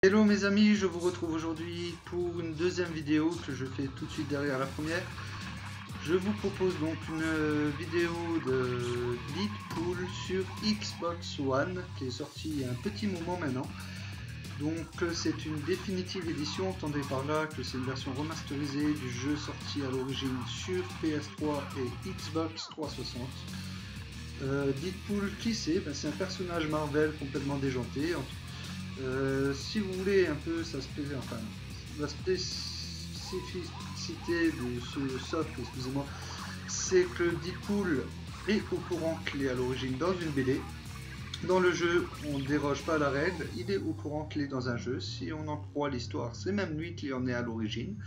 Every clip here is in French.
Hello mes amis, je vous retrouve aujourd'hui pour une deuxième vidéo que je fais tout de suite derrière la première. Je vous propose donc une vidéo de Deadpool sur Xbox One qui est sortie il y a un petit moment maintenant. Donc c'est une définitive édition, entendez par là que c'est une version remasterisée du jeu sorti à l'origine sur PS3 et Xbox 360. Deadpool, qui c'est? C'est un personnage Marvel complètement déjanté. Si vous voulez un peu la spécificité de ce soft, excusez-moi, c'est que Deadpool est au courant qu'il est à l'origine dans une BD. Dans le jeu, on ne déroge pas à la règle, il est au courant qu'il est dans un jeu. Si on en croit l'histoire, c'est même lui qui en est à l'origine.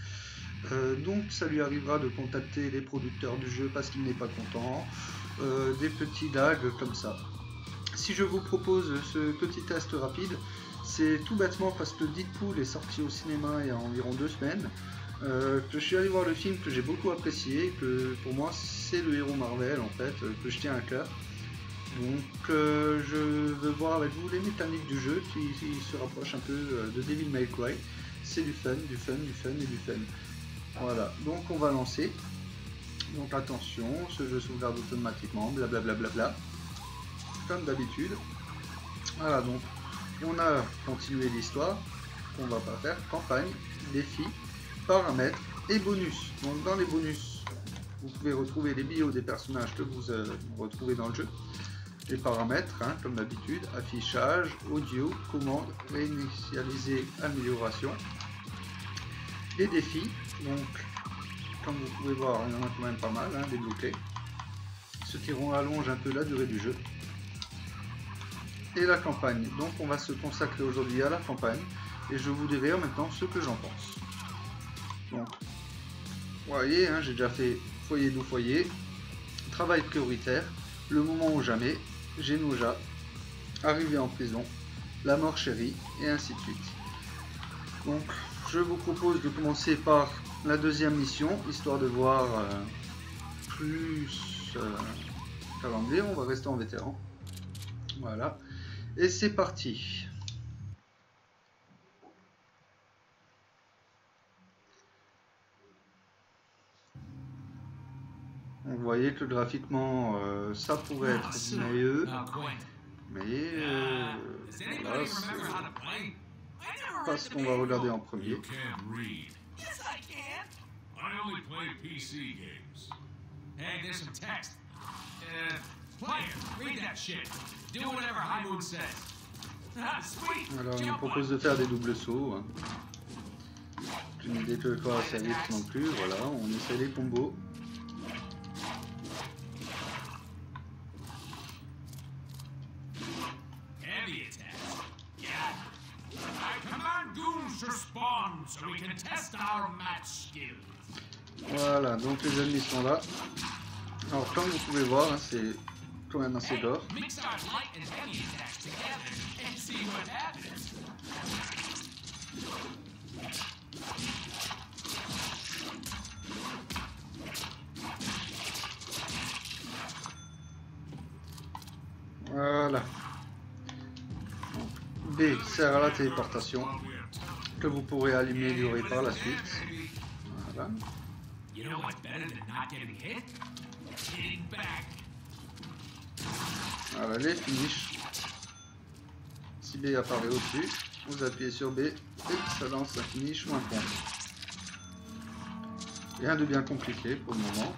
Donc ça lui arrivera de contacter les producteurs du jeu parce qu'il n'est pas content, des petits lags comme ça. Si je vous propose ce petit test rapide, c'est tout bêtement parce que Deadpool est sorti au cinéma il y a environ 2 semaines, que je suis allé voir le film, que j'ai beaucoup apprécié, que pour moi c'est le héros Marvel en fait, que je tiens à cœur. Donc je veux voir avec vous les mécaniques du jeu qui se rapprochent un peu de Devil May Cry. C'est du fun, du fun, du fun et du fun. Voilà, donc on va lancer. Donc attention, ce jeu sauvegarde automatiquement, blablabla, comme d'habitude. Voilà, donc on a continué l'histoire, qu'on va pas faire, campagne, défi, paramètres et bonus. Donc dans les bonus, vous pouvez retrouver les bios des personnages que vous retrouvez dans le jeu. Les paramètres, comme d'habitude, affichage, audio, commande, réinitialiser, amélioration. Les défis, donc comme vous pouvez voir, il y en a quand même pas mal, débloqués. Ce qui allonge un peu la durée du jeu. Et la campagne, donc on va se consacrer aujourd'hui à la campagne et je vous dirai maintenant ce que j'en pense. Donc, vous voyez, j'ai déjà fait foyer d'où foyer, travail prioritaire, le moment ou jamais, Genoja, arrivé en prison, la mort chérie, et ainsi de suite. Donc, je vous propose de commencer par la deuxième mission, histoire de voir plus calendrier. On va rester en vétéran. Voilà. Et c'est parti. Vous voyez que graphiquement ça pourrait être mieux, mais voilà, c'est pas ce qu'on va regarder en premier. Alors il nous propose de faire des doubles sauts. Je ne décolle pas assez vite non plus, voilà, on essaie les combos. Voilà, donc les ennemis sont là. Alors comme vous pouvez voir, c'est quand même assez gore. Voilà. B sert à la téléportation, que vous pourrez améliorer par la suite. Voilà. Voilà les finishes. Si B apparaît au-dessus, vous appuyez sur B et ça lance un finish ou un combo. Rien de bien compliqué pour le moment.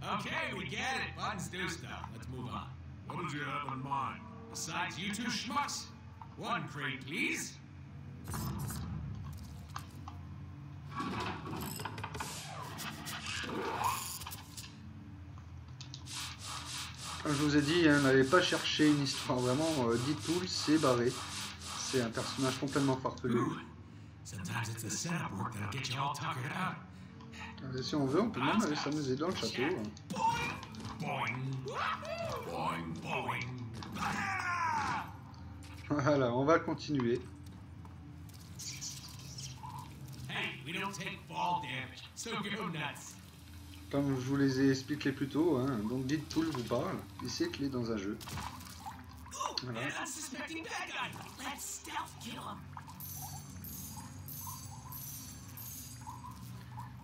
Okay, we get it. Buttons do stuff. Let's move on. What did you have in mind? Besides you two schmucks? One crate, please. Comme je vous ai dit, n'allez pas chercher une histoire vraiment. Deadpool, c'est barré. C'est un personnage complètement farfelu. Si on veut, on peut même aller s'amuser dans le château. Voilà, on va continuer. Comme je vous les ai expliqué plus tôt, donc Deadpool vous parle, il sait qu'il est dans un jeu. Voilà. An unsuspecting bad guy. Let's stealth kill him.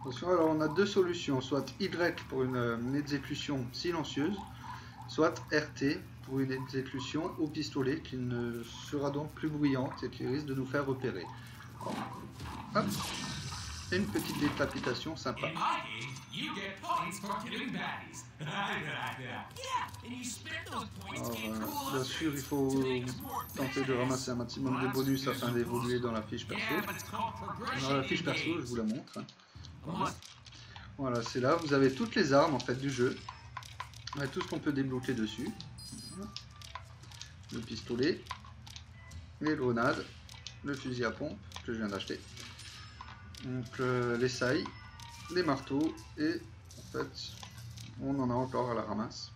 Attention, alors on a deux solutions, soit Y pour une exécution silencieuse, soit RT pour une exécution au pistolet qui ne sera donc plus bruyante et qui risque de nous faire repérer. Hop. Et une petite décapitation sympa. In my game, you get points for killing baddies. Yeah, and you spend those points Alors, getting cool bien sûr, il faut tenter de ramasser un maximum de bonus afin d'évoluer dans la fiche perso. Yeah, but it's called progression Dans la fiche in perso, je games. vous la montre. What? Voilà, c'est là, vous avez toutes les armes en fait du jeu. Ouais, tout ce qu'on peut débloquer dessus. Voilà. Le pistolet, les grenades, le fusil à pompe que je viens d'acheter. Donc les sailles, les marteaux et en fait on en a encore à la ramasse.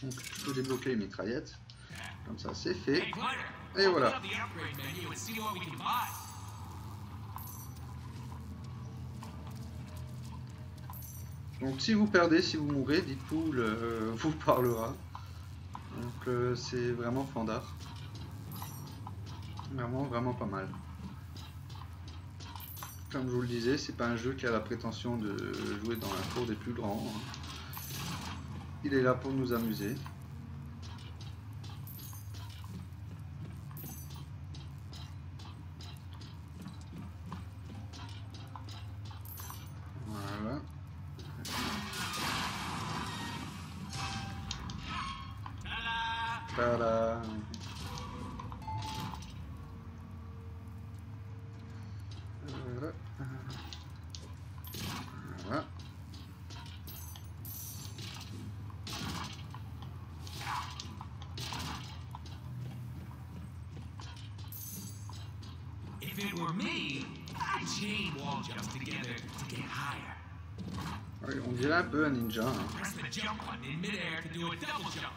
Donc je peux débloquer les mitraillettes. Comme ça c'est fait. Hey, player, Et open voilà. up the upgrade menu and see what we can buy. Donc si vous perdez, si vous mourrez, Deadpool vous parlera. Donc c'est vraiment fandard. Vraiment pas mal. Comme je vous le disais, c'est pas un jeu qui a la prétention de jouer dans la cour des plus grands. Il est là pour nous amuser. Voilà. Voilà. Voilà. If it were me, I'd chain wall jumps together to get higher. Oui, on dirait un peu un ninja. Hein. Press the jump button in midair to do a double jump.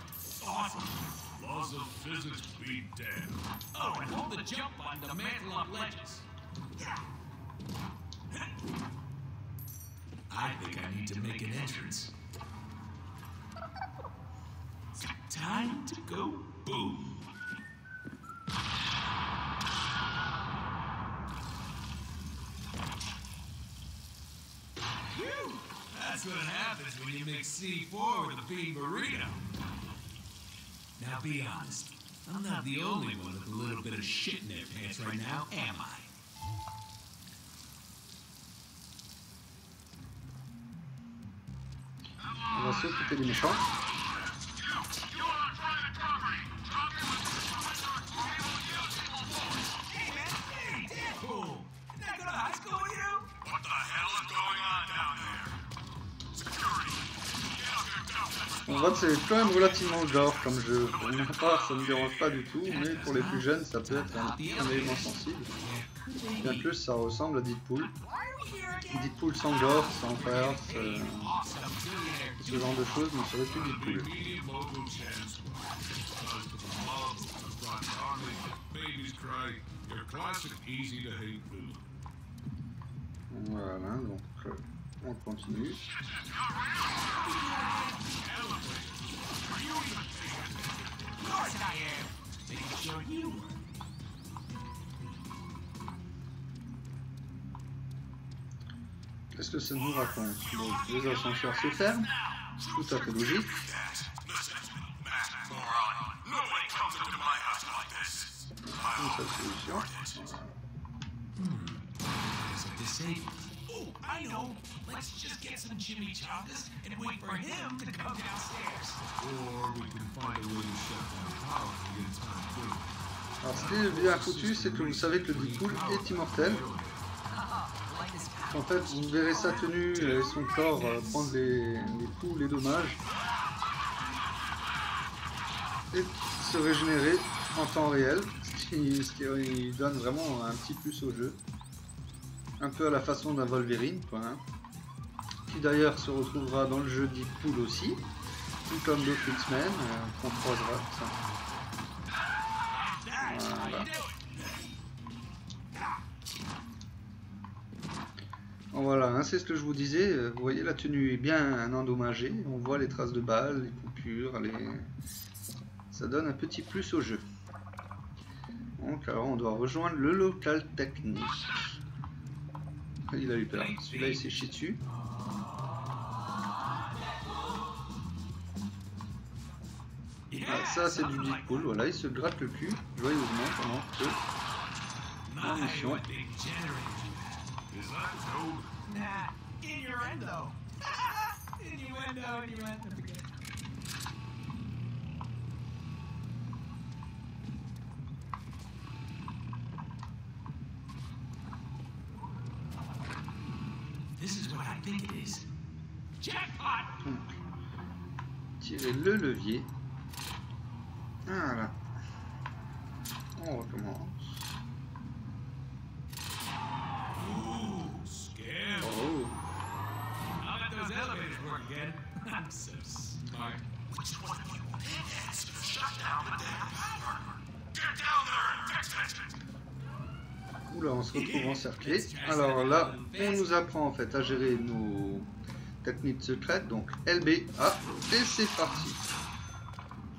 Awesome. Laws of physics be damned. Oh, and hold the jump button to mantle up ledges. I think I need to make an entrance. Time to go boom. Phew! That's what happens when you mix C4 with a bean burrito. Now be honest, I'm not the only one with a little bit of shit in their pants right now, am I? On va s'occuper des méchants. Cool. Didn't I go to high school with you? What the hell is going on down there? Security, get up here now. On voit que c'est quand même relativement gore comme jeu. Pour ma part, ça ne me dérange pas du tout, mais pour les plus jeunes, ça peut être un élément sensible. Bien plus, ça ressemble à Deadpool. Deadpool sans gore, sans farce, ce genre de choses ne serait plus Deadpool. Immediate local chance. Because to the mob, front army, babies cry. Your classic easy to hate food. Voilà, donc on continue. Of course I am. Making sure you were. Qu'est-ce que ça nous raconte? Donc, les ascenseurs se ferment, tout à fait logique. Listen, masked moron. Nobody comes into my house like this. Une seule solution. There's a disabled. Oh, I know. Let's just get some chimichangas and wait for him to come downstairs. Or we can find a way to shut down power in time too. Alors, ce qui est bien foutu, c'est que vous savez que le Deadpool est immortel. En fait, vous verrez sa tenue et son corps prendre les coups, les dommages, et se régénérer en temps réel, ce qui donne vraiment un petit plus au jeu. Un peu à la façon d'un Wolverine, quoi, hein. Qui d'ailleurs se retrouvera dans le jeu Deadpool aussi, tout comme d'autres X-Men qu'on croisera. Voilà. Bon, voilà, hein, c'est ce que je vous disais. Vous voyez, la tenue est bien endommagée. On voit les traces de balles, les coupures, ça donne un petit plus au jeu. Donc alors on doit rejoindre le local technique. Il a eu peur, celui-là il s'est chié dessus. Ah, ça c'est du Deadpool, voilà, il se gratte le cul joyeusement pendant que en mission. Is that Toad? Nah, innuendo. Innuendo. This is what I think it is. Jackpot! Donc, tirer le levier. Voilà. On recommence. Ooh, scam. Oh. I'll let those elevators work again. I'm so smart. Which one of you pinheads shut down the damn power? Get down there and fix it! Oula, on se retrouve encerclé. Alors là, on nous apprend en fait à gérer nos techniques secrètes. Donc LB, ah, et c'est parti.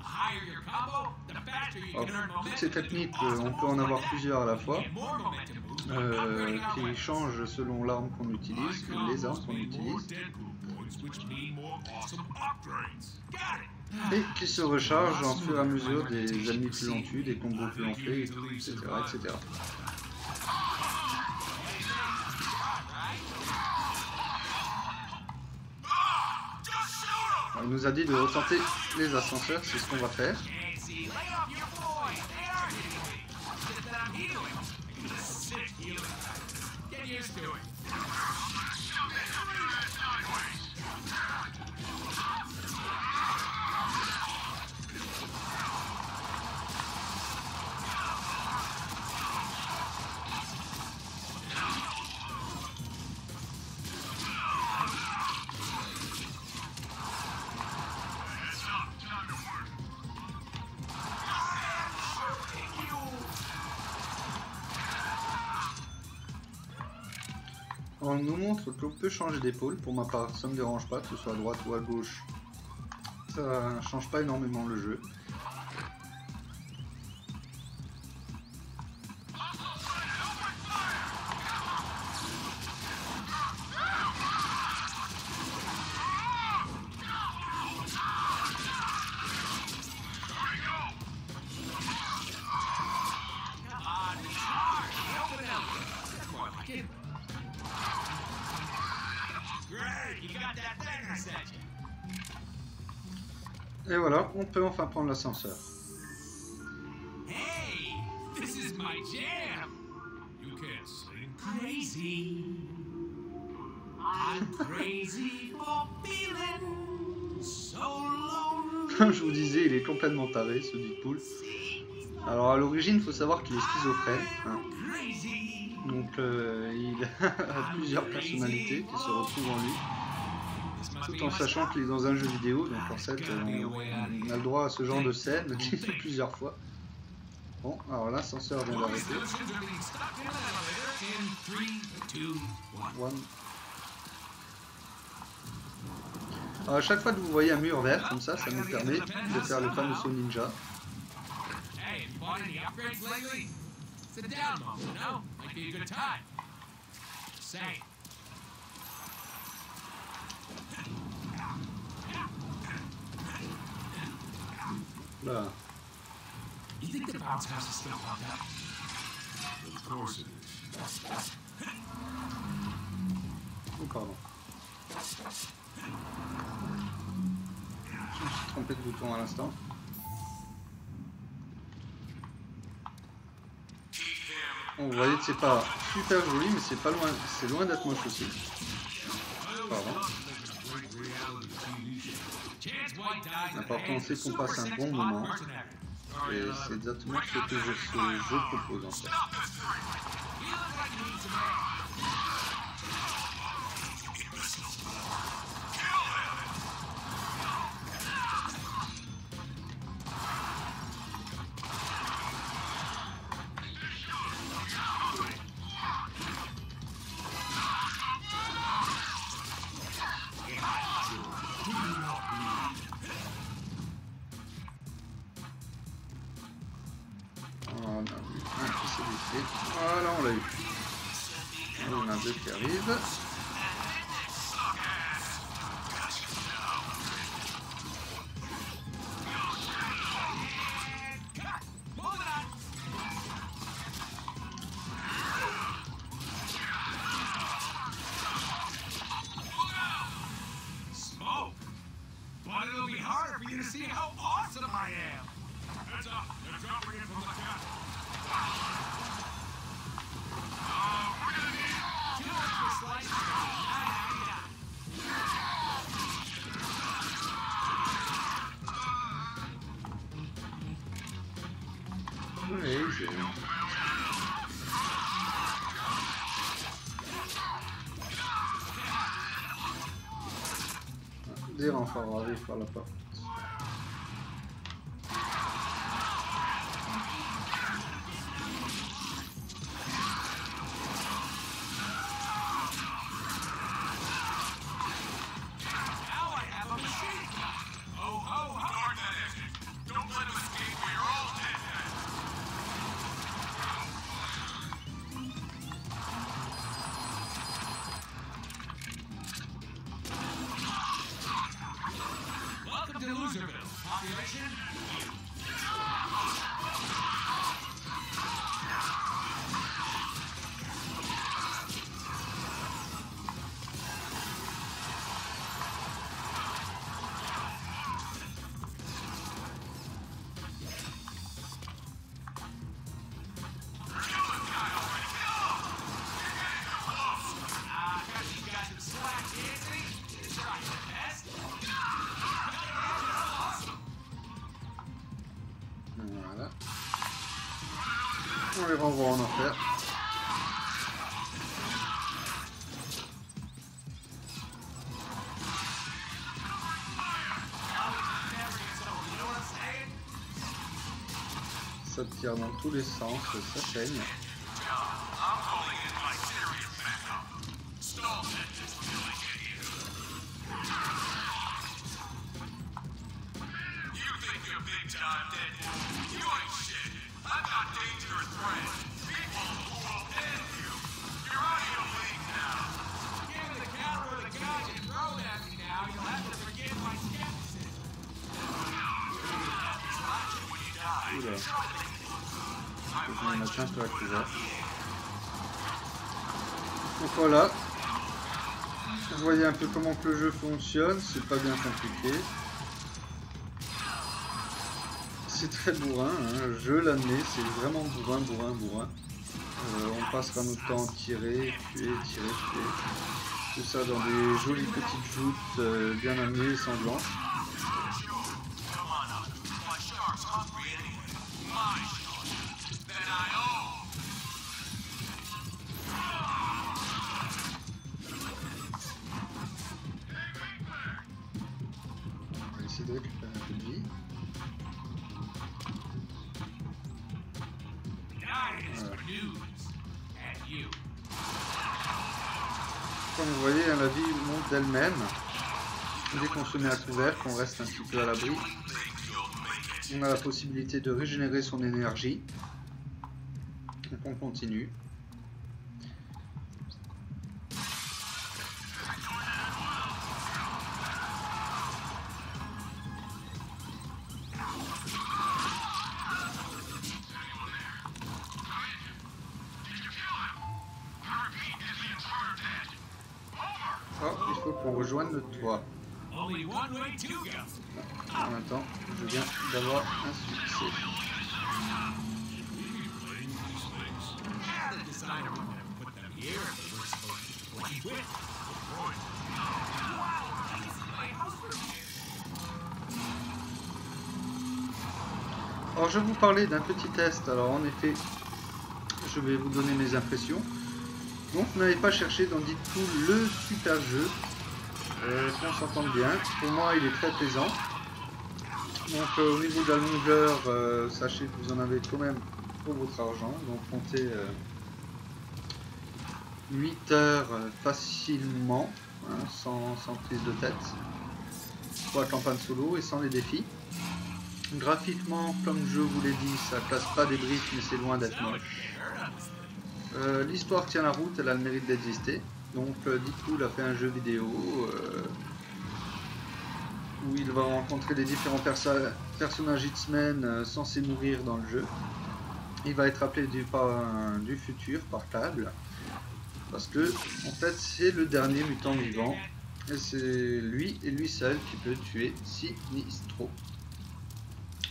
Higher your combo, the faster you Alors, can earn toutes ces momentum. techniques, on peut en avoir plusieurs à la fois, Get more momentum boost by upgrading our qui weapons. changent selon l'arme qu'on utilise, les armes qu'on More utilise, Deadpool points, which mean more awesome upgrades. Got it. et qui se rechargent au fur et à mesure des ennemis que l'on tue, des combos que l'on fait, etc., etc. Alors, il nous a dit de retenter les ascenseurs, c'est ce qu'on va faire. Nancy, lay off your boys. They are hitting me. Just that I'm healing. The sick healing. Get used to it. On nous montre qu'on peut changer d'épaule, pour ma part ça me dérange pas, que ce soit à droite ou à gauche. Ça change pas énormément le jeu. Come on, be hard. Open up. That's more like it. Great, you got that thing I sent you. Et voilà, on peut enfin prendre l'ascenseur. Hey, this is my jam. You can't sing. Crazy. I'm crazy for feeling so lonely. Comme je vous disais, il est complètement taré ce Deadpool. Alors à l'origine, il faut savoir qu'il est schizophrène. Hein. Crazy. Donc il a plusieurs personnalités qui se retrouvent en lui. Tout en sachant qu'il est dans un jeu vidéo, donc en fait on a le droit à ce genre de scène plusieurs fois. Bon, alors l'ascenseur vient Movie d'arrêter. solutions are being stuck in an elevator in 3, 2, 1. One. Alors à chaque fois que vous voyez un mur vert comme ça nous permet de faire le fameux saut ninja. Hey, have you bought any upgrades lately? It's a down moment, you know? Might be a good time. Saying. Là. You think the bounce house is still locked up? Of course it is. Oh pardon. Je me suis trompé de bouton à l'instant. Bon, vous voyez que c'est pas super joli, mais c'est pas loin, c'est loin d'être moche aussi. Pardon. Chance White dies. L'important c'est qu'on passe un bon moment. Et c'est exactement ce que ce jeu propose en fait. Voilà, on l'a eu. On en a deux qui arrivent. Smoke? But it'll be harder for you to see how awesome I am. Heads up. They're dropping in from the cat. We're gonna need 2 extra slices. Amazing. Des renforts arrivent par la porte. Now I have a machine gun. Oh, ho, ho. guard that exit. Don't let them escape or you're all dead. Welcome to Loserville. Population? Guess you got some slack, Anthony. Try your best. Voilà. On les renvoie en enfer. Ça tire dans tous les sens, ça saigne. I'm calling in my serious backup. Stall engines till I get here. You think you're big time, Deadpool? You ain't shit. I've got dangerous friends. People who will end you. You're out of your league now. Given the caliber of the guys you thrown at me now, you'll have to forgive my skepticism. Oula. Je vais mettre un peu à couvert. Donc voilà. Vous voyez un peu comment que le jeu fonctionne, c'est pas bien compliqué. C'est très bourrin, hein. Je l'admets, c'est vraiment bourrin. On passera notre temps à tirer, tuer. Tout ça dans des jolies petites joutes bien amenées et sanglantes. Come on up. My shark's hungry anyway. My shark. That I own. On va essayer de récupérer un peu de vie. Nice news. And you. Comme vous voyez, la vie monte d'elle-même. Dès qu'on se met à couvert, qu'on reste un petit peu à l'abri, on a la possibilité de régénérer son énergie. Donc on continue. Oh, il faut qu'on rejoigne le toit. Only one way to go. En même temps, je viens d'avoir un succès. The designer would never put them here if they were supposed to play with. Alors je vais vous parler d'un petit test. Alors en effet, je vais vous donner mes impressions. Donc n'allez pas chercher dans Deadpool le super jeu. Qu'on s'entende bien. Pour moi il est très plaisant. Donc au niveau de la longueur, sachez que vous en avez quand même pour votre argent. Donc comptez 8 heures facilement, hein, sans prise de tête. Pour la campagne solo et sans les défis. Graphiquement, comme je vous l'ai dit, ça casse pas des briques, mais c'est loin d'être moche. L'histoire tient la route, elle a le mérite d'exister. Donc Deadpool a fait un jeu vidéo où il va rencontrer les différents personnages X-Men censés mourir dans le jeu. Il va être appelé du futur par Cable, parce que en fait c'est le dernier mutant vivant et c'est lui et lui seul qui peut tuer Sinistro.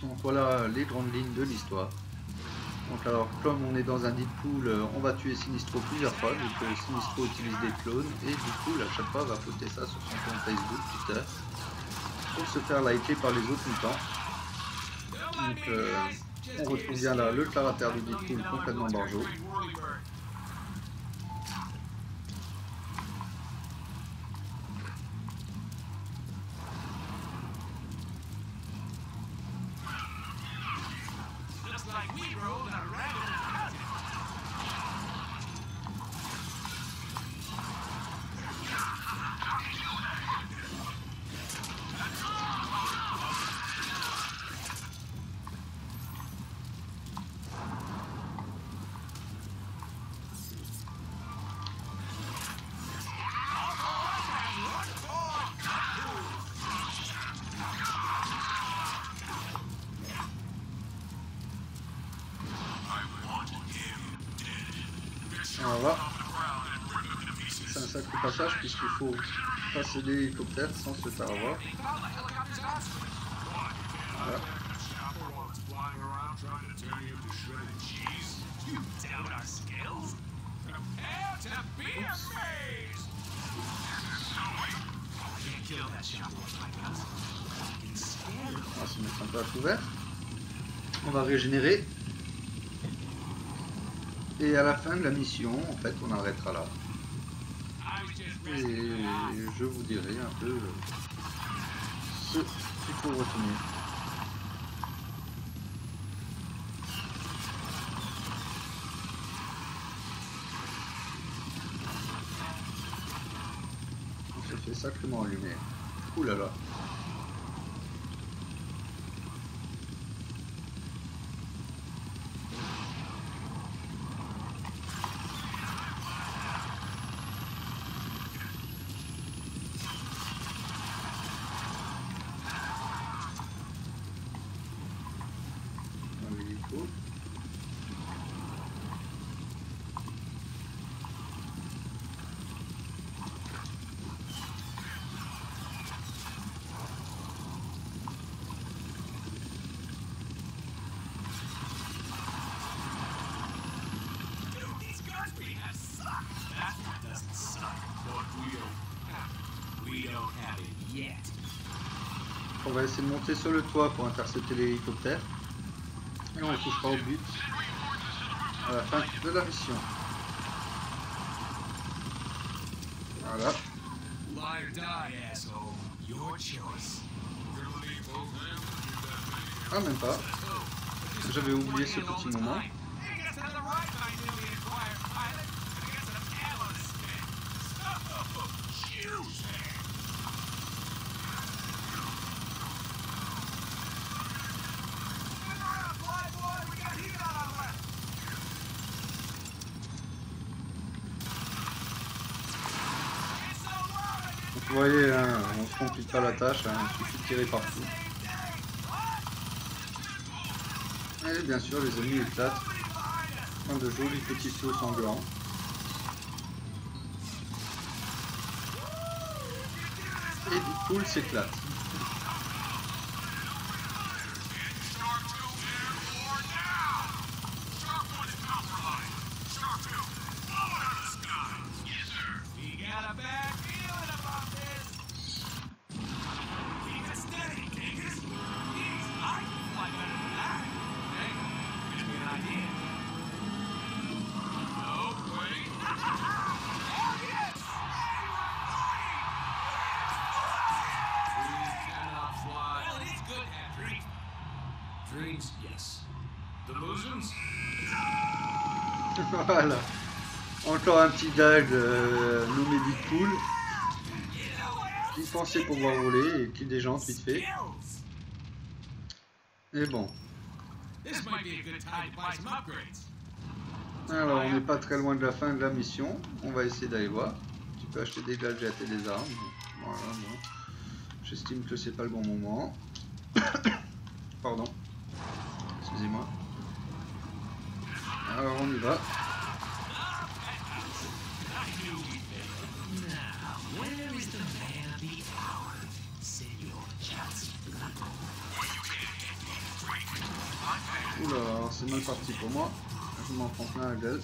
Donc voilà les grandes lignes de l'histoire. Donc alors comme on est dans un Deadpool, on va tuer Sinistro plusieurs fois, vu que Sinistro utilise des clones et Deadpool à chaque fois va poster ça sur son compte Facebook, Twitter, pour se faire liker par les autres mutants. Donc on retrouve bien là le caractère de Deadpool complètement barjot. Alors là, c'est un sacré passage puisqu'il faut passer l'hélicoptère sans se faire avoir. Voilà. On va se mettre un peu à couvert. On va régénérer. Et à la fin de la mission, en fait, on arrêtera là. Et je vous dirai un peu ce qu'il faut retenir. On se fait sacrément allumer. Ouh là là. On va essayer de monter sur le toit pour intercepter l'hélicoptère et on touchera au but à la fin de la mission. Voilà. Ah, même pas. J'avais oublié ce petit moment. Vous voyez, hein, on se complique pas la tâche, hein, il suffit de tirer partout. Et bien sûr, les ennemis éclatent. Un de jolis petits sauts sanglants. Et Deadpool s'éclate. Voilà, encore un petit gag nommé Deadpool qui pensait pouvoir voler et qui déjante vite fait. Et bon. Alors, on n'est pas très loin de la fin de la mission. On va essayer d'aller voir. Tu peux acheter des gadgets et des armes. Voilà, bon. J'estime que c'est pas le bon moment. Pardon. Excusez-moi. Alors, on y va. Oula, alors c'est mal parti pour moi. Je m'en prends plein la gueule.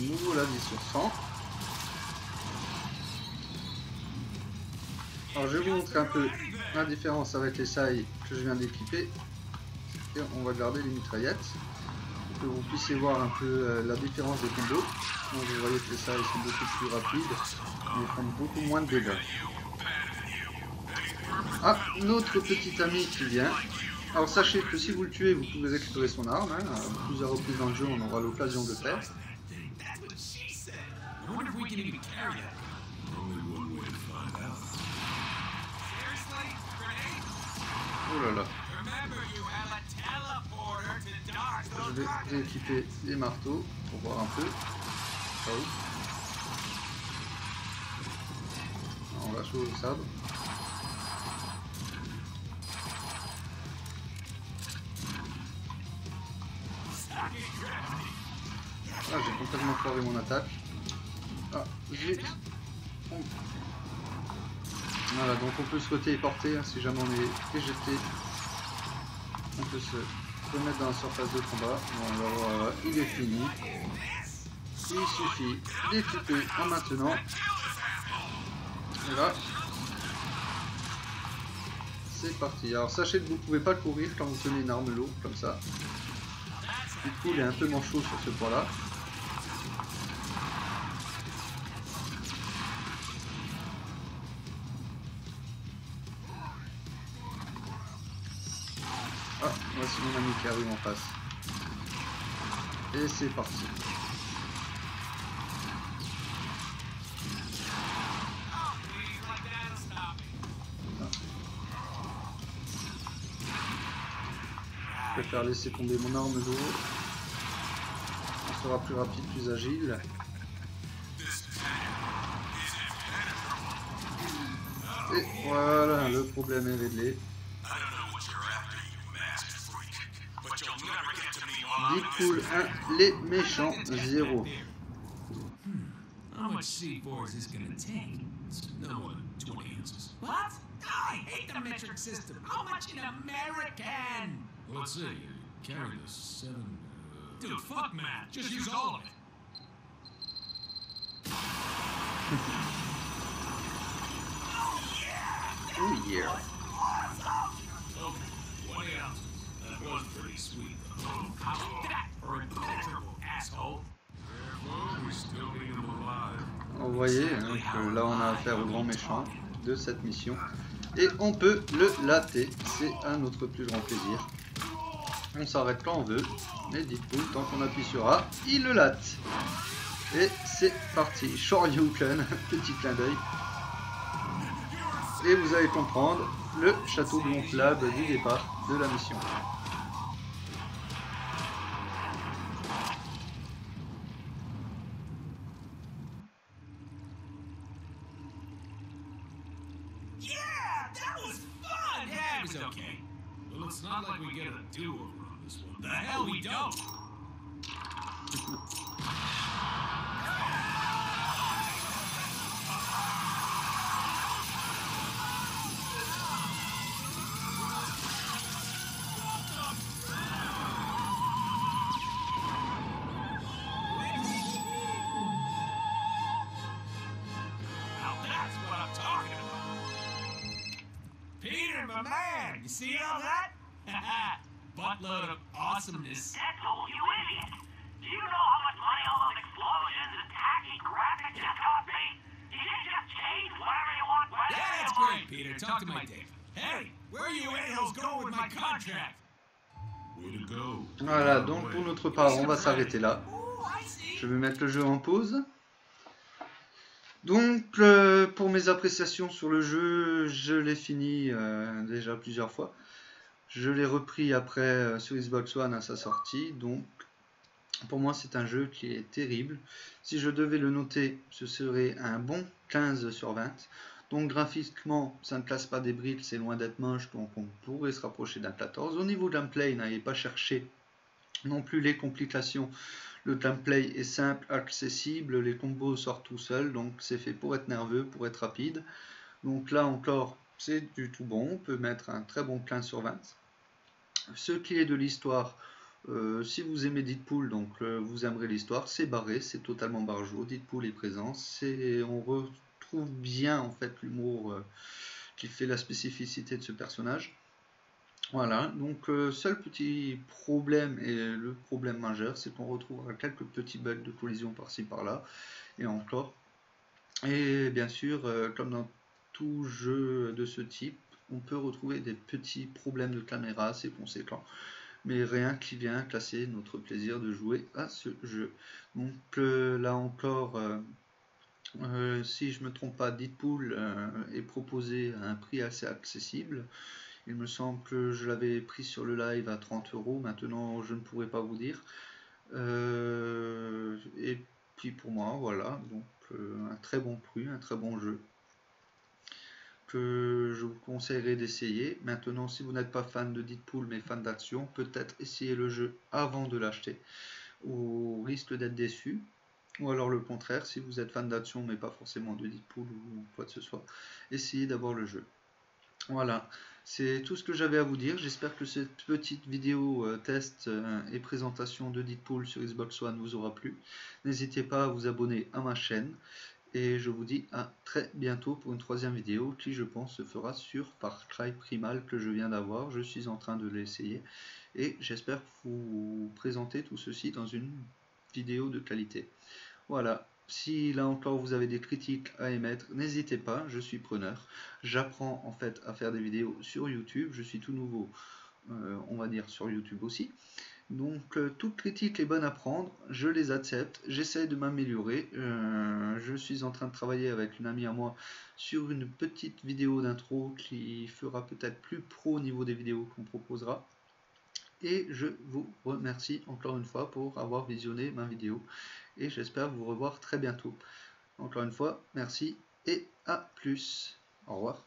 Nouveau la vie sur 100. Alors je vais vous montrer un peu la différence avec les sailles que je viens d'équiper. Et on va garder les mitraillettes. Pour que vous puissiez voir un peu la différence des combos. Donc vous voyez que les sailles sont beaucoup plus rapides, mais font beaucoup moins de dégâts. Ah, notre petit ami qui vient. Alors sachez que si vous le tuez, vous pouvez récupérer son arme. Hein. À plusieurs reprises dans le jeu, on aura l'occasion de le faire. Oh là là. Je vais rééquiper les marteaux pour voir un peu. Ah oui. On va chauffer le sabre. Ah, j'ai complètement foiré mon attaque. Ah, zut. Voilà, donc on peut se téléporter hein, si jamais on est éjecté. On peut se remettre dans la surface de combat. Bon, alors voilà, il est fini. Il suffit d'équiper en maintenant. Et là, c'est parti. Alors sachez que vous ne pouvez pas courir quand vous tenez une arme lourde comme ça. Du coup, il est un peu manchot sur ce point-là. Ah, voici mon ami qui arrive en face. Et c'est parti. Je préfère laisser tomber mon arme lourde. On sera plus rapide, plus agile. Et voilà, le problème est réglé. Deadpool 1, les méchants 0. How much C4 is this gonna take? It's no more than 20 ounces. What? I hate the metric system. How much in American? Well, let's see. You carry the 7. Dude, fuck math. Just use all of it. Oh yeah. Okay, 20 ounces. That was pretty sweet, though. How about that for impenetrable, asshole? Careful, we still need him alive. Vous voyez hein, que là on a affaire au grand méchant de cette mission. Et on peut le latter. C'est à notre plus grand plaisir. On s'arrête quand on veut. Mais dites-vous, tant qu'on appuie sur A, il le latte. Et c'est parti. Shoryuken, petit clin d'œil. Et vous allez comprendre le château gonflable du départ de la mission. Okay. Well, it's not like we get a do-over on this one. The hell we don't! My man, you see all that? Buttload of awesomeness. Deadpool, you idiot! Do you know how much money all those explosions and tacky graphics just cost me? You can't just change whatever you want. Yeah, that's great, Peter. Talk to my dick. Hey, where are you a-holes going with my contract? Way to go. Voilà, donc pour notre part, on va s'arrêter là. Je vais mettre le jeu en pause. Donc pour mes appréciations sur le jeu, je l'ai fini déjà plusieurs fois. Je l'ai repris après sur Xbox One à sa sortie. Donc pour moi c'est un jeu qui est terrible. Si je devais le noter, ce serait un bon 15 sur 20. Donc graphiquement, ça ne classe pas des briques, c'est loin d'être moche, donc on pourrait se rapprocher d'un 14. Au niveau de gameplay, n'ayez pas cherché non plus les complications. Le gameplay est simple, accessible, les combos sortent tout seuls, donc c'est fait pour être nerveux, pour être rapide. Donc là encore, c'est du tout bon, on peut mettre un très bon 15 sur 20. Ce qui est de l'histoire, si vous aimez Deadpool, donc vous aimerez l'histoire, c'est barré, c'est totalement barjot, Deadpool est présent, on retrouve bien en fait l'humour qui fait la spécificité de ce personnage. Voilà, donc seul petit problème, et le problème majeur, c'est qu'on retrouvera quelques petits bugs de collision par-ci par-là, et encore. Et bien sûr, comme dans tout jeu de ce type, on peut retrouver des petits problèmes de caméra assez conséquents, mais rien qui vient casser notre plaisir de jouer à ce jeu. Donc là encore, si je ne me trompe pas, Deadpool est proposé à un prix assez accessible. Il me semble que je l'avais pris sur le live à 30 €, maintenant je ne pourrais pas vous dire. Et puis pour moi, voilà, donc un très bon prix, un très bon jeu que je vous conseillerais d'essayer. Maintenant, si vous n'êtes pas fan de Deadpool mais fan d'action, peut-être essayer le jeu avant de l'acheter, au risque d'être déçu. Ou alors le contraire, si vous êtes fan d'action mais pas forcément de Deadpool ou quoi que ce soit, essayez d'abord le jeu. Voilà, c'est tout ce que j'avais à vous dire. J'espère que cette petite vidéo test et présentation de Deadpool sur Xbox One vous aura plu. N'hésitez pas à vous abonner à ma chaîne. Et je vous dis à très bientôt pour une troisième vidéo qui, je pense, se fera sur Far Cry Primal que je viens d'avoir. Je suis en train de l'essayer. Et j'espère vous présenter tout ceci dans une vidéo de qualité. Voilà. Si là encore vous avez des critiques à émettre, n'hésitez pas, je suis preneur. J'apprends en fait à faire des vidéos sur YouTube, je suis tout nouveau, on va dire sur YouTube aussi. Donc toute critique est bonne à prendre, je les accepte, j'essaie de m'améliorer. Je suis en train de travailler avec une amie à moi sur une petite vidéo d'intro qui fera peut-être plus pro au niveau des vidéos qu'on proposera. Et je vous remercie encore une fois pour avoir visionné ma vidéo. Et j'espère vous revoir très bientôt. Encore une fois, merci et à plus. Au revoir.